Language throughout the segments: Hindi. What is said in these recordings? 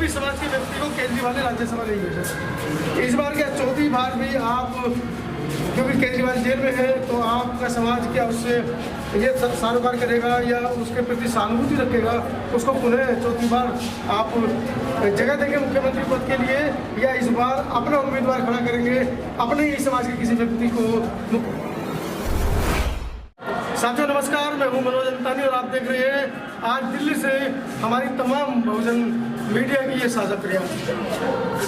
भी समाज के व्यक्ति को केजरीवाल ने राज्यसभा नहीं भेजा। इस बार क्या चौथी बार भी आप, क्योंकि केजरीवाल जेल में है, तो आपका समाज क्या उससे ये सारोकार करेगा या उसके प्रति सहानुभूति रखेगा, उसको पुनः चौथी बार आप जगह देंगे मुख्यमंत्री पद के लिए, या इस बार अपना उम्मीदवार खड़ा करेंगे अपने ही समाज के किसी व्यक्ति को? साथियों नमस्कार, मैं हूं मनोज अंतानी और आप देख रहे हैं आज दिल्ली से हमारी तमाम बहुजन मीडिया की ये साझा प्रयास।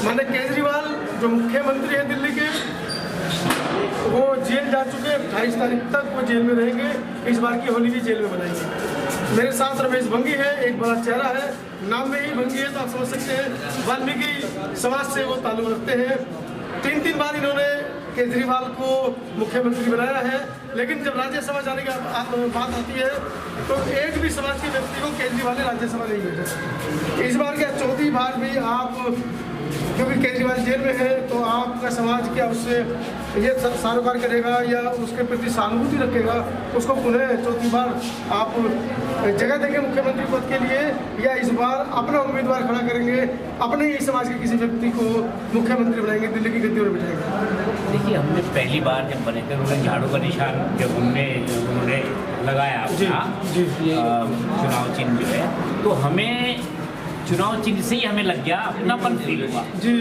माननीय केजरीवाल जो मुख्यमंत्री हैं दिल्ली के, वो जेल जा चुके हैं। 28 तारीख तक वो जेल में रहेंगे। इस बार की होली भी जेल में मनाएंगे। मेरे साथ रमेश भंगी है, एक बड़ा चेहरा है, नाम में ही भंगी है तो आप समझ सकते हैं वाल्मीकि समाज से वो ताल्लुक रखते हैं। 3 बार इन्होंने केजरीवाल को मुख्यमंत्री बनाया है, लेकिन जब राज्यसभा जाने की बात आती है तो एक भी समाज के व्यक्ति को केजरीवाल ने राज्यसभा नहीं भेजा। इस बार क्या चौथी बार भी आप, क्योंकि केजरीवाल जेल में है, तो आपका समाज क्या उससे ये सारोकार करेगा या उसके प्रति सहानुभूति रखेगा, उसको पुनः चौथी बार आप जगह देंगे मुख्यमंत्री पद के लिए, या इस बार अपना उम्मीदवार खड़ा करेंगे अपने ही समाज के किसी व्यक्ति को मुख्यमंत्री बनाएंगे, दिल्ली की गद्दी पर बिठाएंगे? देखिए, हमने पहली बार जब बने थे उन्होंने झाड़ू का निशान जब उन्होंने लगाया अपना चुनाव चिन्ह जो है, तो हमें चुनाव चिन्ह से ही हमें लग गया, अपनापन फील हुआ जी,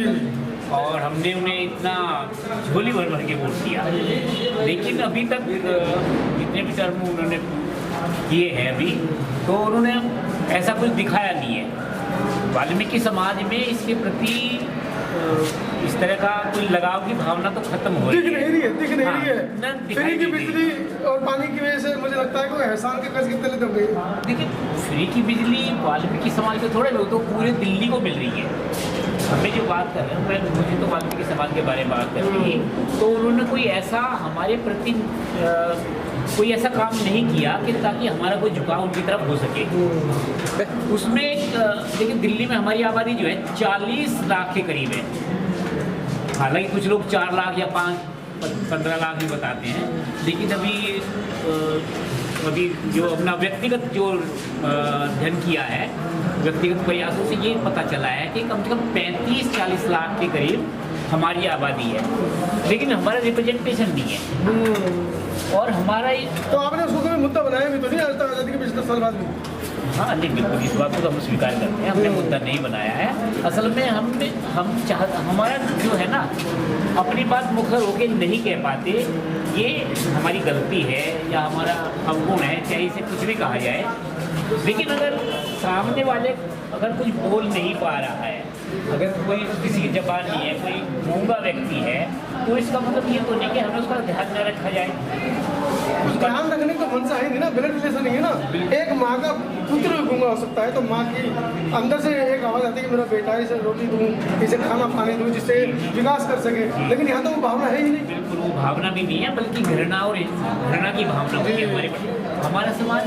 और हमने उन्हें इतना झोली भर भर के वोट दिया। लेकिन अभी तक जितने भी टर्म उन्होंने किए हैं अभी, तो उन्होंने ऐसा कुछ दिखाया नहीं है। वाल्मीकि समाज में इसके प्रति इस तरह का कोई लगाव की भावना तो खत्म हो रही है। दिख नहीं रही है। फ्री की बिजली और पानी की वजह से मुझे लगता है कि एहसान के कर्ज कितने दब गए। देखिए, फ्री की बिजली वाल्मीकि समाज के थोड़े लोग, तो पूरे दिल्ली को मिल रही है। हमें जो बात कर रहे हैं, मुझे तो वाल्मीकि समाज के बारे में बात कर रही है, तो उन्होंने कोई ऐसा हमारे प्रति कोई ऐसा काम नहीं किया कि ताकि हमारा कोई झुकाव उनकी तरफ हो सके। उसमें देखिए, दिल्ली में हमारी आबादी जो है 40 लाख के करीब है। हालांकि कुछ लोग 4 लाख या 15 लाख भी बताते हैं, लेकिन अभी जो अपना व्यक्तिगत जो अध्ययन किया है, व्यक्तिगत प्रयासों से ये पता चला है कि कम से कम 35-40 लाख के करीब हमारी आबादी है, लेकिन हमारा रिप्रेजेंटेशन नहीं है। और हमारा तो आपने उसको कोई मुद्दा बनाया भी तो नहीं आज तक, आज़ादी के 75 साल बाद भी? हाँ नहीं, बिल्कुल, इस बात को तो हम स्वीकार करते हैं, हमने मुद्दा नहीं बनाया है। असल में हमारा जो है ना, अपनी बात मुखर होके नहीं कह पाते, ये हमारी गलती है या हमारा अवगुण है, चाहे इसे कुछ भी कहा जाए। लेकिन अगर सामने वाले अगर कुछ बोल नहीं पा रहा है, अगर कोई किसी की जबान नहीं है, कोई गूंगा व्यक्ति है, तो इसका मतलब ये तो नहीं कि हमें उसका ध्यान न रखा जाए। ध्यान रखने का मनसा है नहीं ना, ब्लड रिलेशन नहीं है ना। एक माँ का पुत्र भी गूंगा हो सकता है, तो माँ की अंदर से एक आवाज़ आती है कि मेरा बेटा, इसे रोटी दूँ, इसे खाना पानी दूँ, जिससे विकास कर सके। लेकिन यहाँ तो वो भावना है ही नहीं। बिल्कुल, वो भावना भी नहीं है, बल्कि घृणा की भावना होती है हमारे पर। हमारा समाज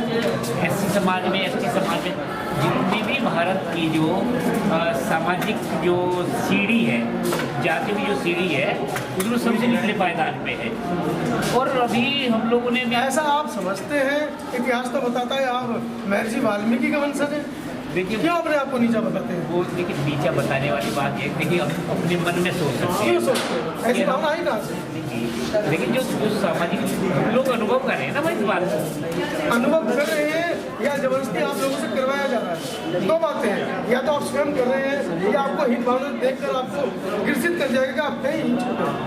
SC समाज में, ST समाज में, जितनी भी भारत की जो सामाजिक जो सीढ़ी है, जाति की जो सीढ़ी है, उसमें सबसे निचले पायदान पे है। और अभी हम लोगों ने ऐसा आप समझते हैं, इतिहास तो बताता है आप महर्षि वाल्मीकि का वंशज है। देखिए, क्यों अपने आप को नीचा बताते हैं? वो देखिए, नीचा बताने वाली बात है, देखिए अपने मन में सोच सकते हैं, ऐसी भावना आई कहाँ से? लेकिन जो सामाजिक लोग अनुभव कर रहे हैं ना भाई, इस बात अनुभव कर रहे हैं या जबरदस्ती आप लोगों से करवाया जा रहा है? 2 बातें हैं, या तो आप स्वयं कर रहे हैं या आपको हित भावना देखकर आपको ग्रसित कर जाएगा आप कहीं।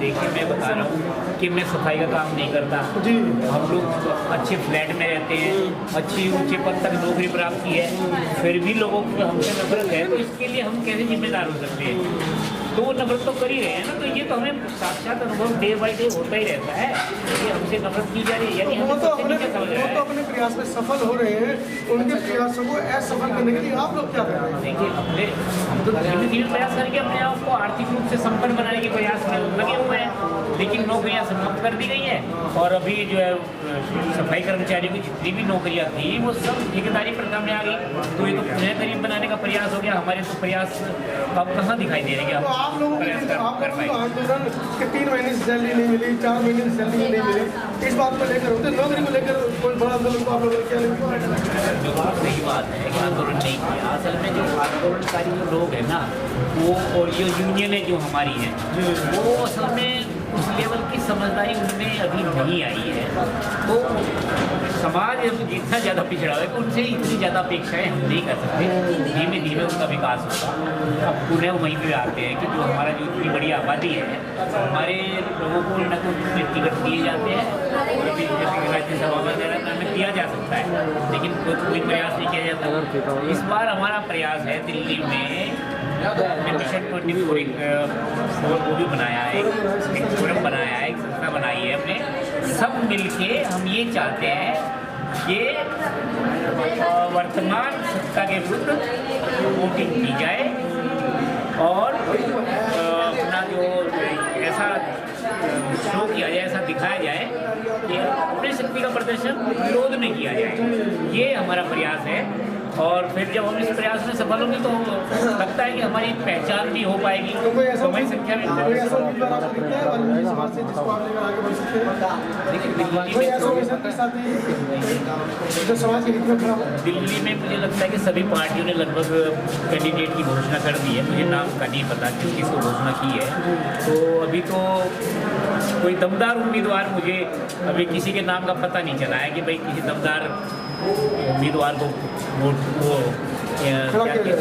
देखिए, मैं बता रहा हूँ कि मैं सफाई का काम नहीं करता जी। हम लोग अच्छे फ्लैट में रहते हैं, अच्छी ऊंचे पद तक नौकरी प्राप्त की है, फिर भी लोगों को हमसे नफरत है, तो इसके लिए हम कैसे जिम्मेदार हो सकते हैं? तो वो नफरत तो कर ही रहे हैं ना, तो ये तो हमें साक्षात अनुभव डे बाई डे होता ही रहता है कि हमसे नफरत की जा रही है, यानी वो तो अपने प्रयास में सफल हो रहे हैं। उनके प्रयासों को असफल करने के लिए आप लोग क्या कर रहे हैं? देखिए, हम तो धीमे धीमे प्रयास करके अपने आप को आर्थिक रूप से संपन्न बनाने के प्रयास में लगे हुए हैं। लेकिन नौकरियां समाप्त कर दी गई है और अभी जो है सफाई कर्मचारियों की जितनी भी नौकरियां थी वो सब ठेकेदारी प्रथा में आ गई। तो ये तो पुनः करीब बनाने का प्रयास हो गया। हमारे तो प्रयास अब कहाँ दिखाई दे रहे हैं? तो आप लोगों को आंदोलन के 3 महीने से सैलरी नहीं मिली, 4 महीने से सैलरी नहीं मिली, इस बात को लेकर होते नौकरी को लेकर कोई बड़ा आंदोलन को आप लोगों ने क्या नहीं? बिल्कुल सही बात है कि आंदोलन नहीं किया। असल में जो आंदोलनकारी जो लोग हैं ना वो, और ये यूनियनें जो हमारी हैं वो असल में उस लेवल की समझदारी उनमें अभी नहीं आई है। तो समाज इतना ज़्यादा पिछड़ा है कि उनसे इतनी ज़्यादा अपेक्षाएं हम नहीं कर सकते। धीमे धीमे उनका विकास होगा। अब पुनः वहीं पे आते हैं कि जो हमारा जो इतनी बड़ी आबादी है, हमारे लोगों को न तो टिकट दिए जाते हैं और अभी राज्यसभा वगैरह में दिया जा सकता है, लेकिन कोई प्रयास नहीं किया जाता। इस बार हमारा प्रयास है दिल्ली में मिशन 24 वो भी बनाया है, एक फोरम बनाया है, एक संस्था बनाई है हमने। सब मिलके हम ये चाहते हैं कि वर्तमान सत्ता के विरुद्ध वोटिंग की जाए और अपना जो ऐसा शो किया जाए, ऐसा दिखाया जाए कि अपनी शक्ति का प्रदर्शन विरोध में किया जाए। ये हमारा प्रयास है। और फिर जब हम इस प्रयास में सफल होंगे तो लगता है कि हमारी पहचान भी हो पाएगी। तो कोई ऐसा बड़ी संख्या में कोई ऐसा उम्मीदवार आपको दिखता है वाल्मीकि समाज से जिसको आप लेकर आगे बढ़ सकते हैं? देखिए कोई ऐसा मिशन के साथ ही जो समाज के हित में खड़ा हो? दिल्ली में मुझे लगता है कि सभी पार्टियों ने लगभग कैंडिडेट की घोषणा कर दी है। मुझे नाम का नहीं पता किस किसको घोषणा की है। तो अभी तो कोई दमदार उम्मीदवार मुझे अभी किसी के नाम का पता नहीं चला है कि भाई किसी दमदार उम्मीदवार को वोट को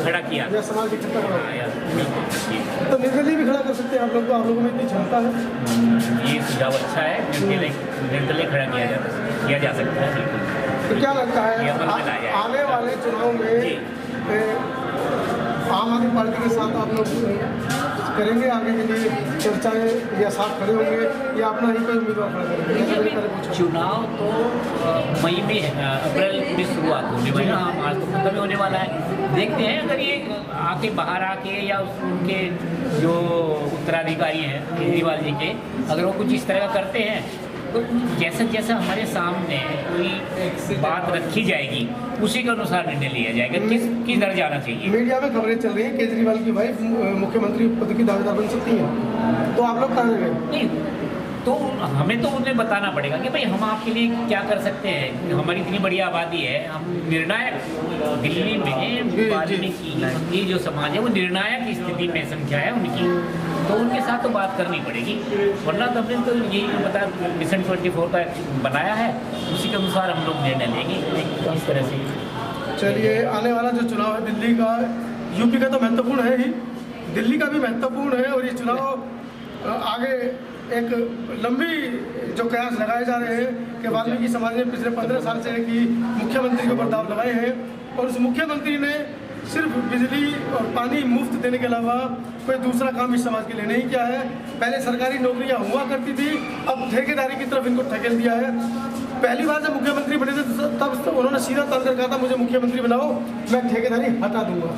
खड़ा किया। समाज इकट्ठा करा। बिल्कुल। तो निर्दलीय भी खड़ा कर सकते हैं आप लोग, तो आप लोगों में इतनी क्षमता है। ये सुझाव अच्छा है। निर्दलीय खड़ा किया जा सकता है। बिल्कुल। तो क्या लगता है आने वाले चुनाव में आम आदमी पार्टी के साथ आप लोग करेंगे आगे के लिए चर्चाएं या साथ खड़े होंगे या अपना ही कोई उम्मीदवार खड़ा करेंगे? चुनाव तो मई में अप्रैल की शुरुआत होने वाली है। हाँ, आज तो खत्म होने वाला है। देखते हैं अगर ये आके बाहर आके या उनके जो उत्तराधिकारी हैं केजरीवाल जी के, अगर वो कुछ इस तरह का करते हैं तो जैसा जैसा हमारे सामने कोई बात रखी जाएगी उसी के अनुसार निर्णय लिया जाएगा किस दर जाना चाहिए। मीडिया में खबरें चल रही हैं केजरीवाल की वाइफ मुख्यमंत्री पद की दावेदार बन सकती हैं, तो आप लोग कहाँ गए? नहीं, तो हमें तो उन्हें बताना पड़ेगा कि भाई हम आपके लिए क्या कर सकते हैं। हमारी इतनी बड़ी आबादी है, हम निर्णायक दिल्ली में वाल्मीकि ये जो समाज है वो निर्णायक स्थिति में संख्या है उनकी, तो उनके साथ तो बात करनी पड़ेगी। वरना तो हमने तो यही बता मिशन 24 का बनाया है, उसी के अनुसार हम लोग निर्णय लेंगे इस तरह से। चलिए, आने वाला जो चुनाव है दिल्ली का, यूपी का तो महत्वपूर्ण है ही, दिल्ली का भी महत्वपूर्ण है। और ये चुनाव आगे एक लंबी जो कयास लगाए जा रहे हैं कि वाल्मीकि समाज ने पिछले 15 साल से एक ही मुख्यमंत्री के ऊपर दाव लगाए हैं और उस मुख्यमंत्री ने सिर्फ बिजली और पानी मुफ्त देने के अलावा कोई दूसरा काम इस समाज के लिए नहीं किया है। पहले सरकारी नौकरियां हुआ करती थी, अब ठेकेदारी की तरफ इनको धकेल दिया है। पहली बार जब मुख्यमंत्री बने थे तब उन्होंने सीधा तल कर कहा था मुझे मुख्यमंत्री बनाओ, मैं ठेकेदारी हटा दूंगा।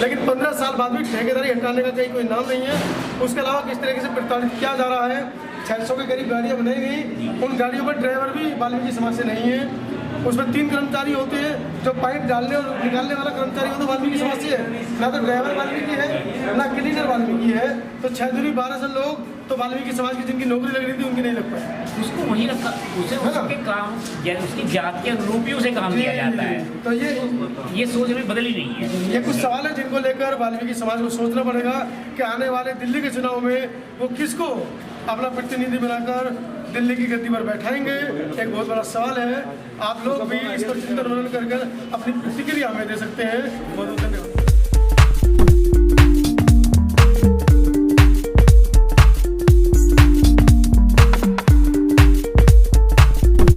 लेकिन 15 साल बाद भी ठेकेदारी हटाने का कहीं कोई नाम नहीं है। उसके अलावा किस तरीके से प्रताड़ित किया जा रहा है। 600 के करीब गाड़ियाँ बनाई गई, उन गाड़ियों पर ड्राइवर भी वाल्मीकि समाज से नहीं है। उसमें 3 कर्मचारी होते हैं, जो पाइप डालने और निकालने वाला कर्मचारी हो तो वाल्मीकि समाज से है, ना तो ड्राइवर वाल्मीकि है ना क्लीनर वाल्मीकि है। तो 6 दूनी 1200 लोग तो वाल्मीकि समाज की जिनकी नौकरी लग रही थी उनकी नहीं लग पाई। उसको वहीं रखा, उसे उसके काम या उसकी जात के अनुरूप ही उसे काम दिया जाता है। तो ये सोच में बदली नहीं है। ये कुछ सवाल है जिनको लेकर वाल्मीकि समाज को सोचना पड़ेगा कि आने वाले दिल्ली के चुनाव में वो किसको अपना प्रतिनिधि बनाकर दिल्ली की गद्दी पर बैठाएंगे। एक बहुत बड़ा सवाल है। आप लोग भी इस पर चिंतन मनन कर अपनी प्रतिक्रिया हमें दे सकते हैं। बहुत बहुत धन्यवाद।